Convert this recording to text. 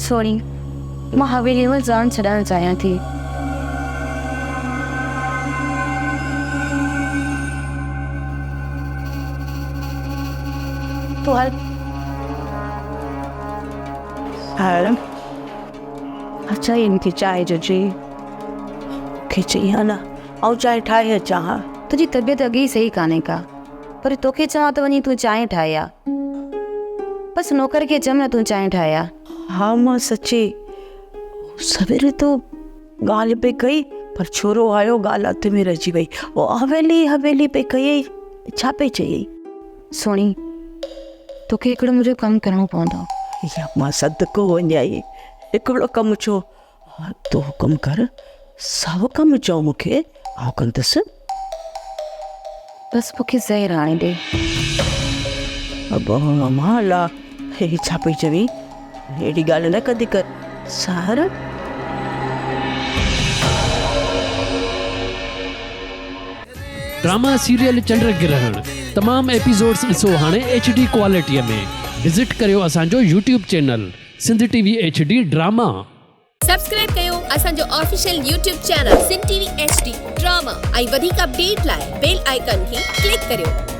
Sorry, मां हवेली में जान छॾणु चाहियां थी। तूं हल। हल अच्छा इनकी चाय जो जी खिची है ना और चाय ठाहे अचां हा। तुझी तबीयत अॻे ई सही कान्हे का, पर तोखे चवां त वञी तूं चांहि ठाहे आ। बस नौकर खे चम न तूं चांहि ठाहे आ। हाँ मां सच्ची सवेरे तो ॻाल्हि पे कई पर छोरो आयो ॻाल्हि हथ में रहिजी वई। वो हवेली हवेली पे कई छा पे चई? सोणी, तोखे हिकिड़ो मुंहिंजो कमु करणो पवंदो। या मां सदको वञाई हिकिड़ो कमु छो तो हुकुम कर। साव कमु चओ मूंखे आउं कंदसि। बस मूंखे ज़हर आणे ॾे। अब माला हे छा पई चवी? अहिड़ी ॻाल्हि न कदी कर सार। ड्रामा सीरियल चंड ग्रहण तमाम एपिसोड्स ॾिसो हाणे HD क्वालिटीअ में। विज़िट करियो असांजो YouTube channel Sindh TV HD drama. Subscribe कयो असांजो official YouTube channel Sindh TV HD drama ऐं वधीक अपडेट लाइ बेल आइकन खे क्लिक करियो।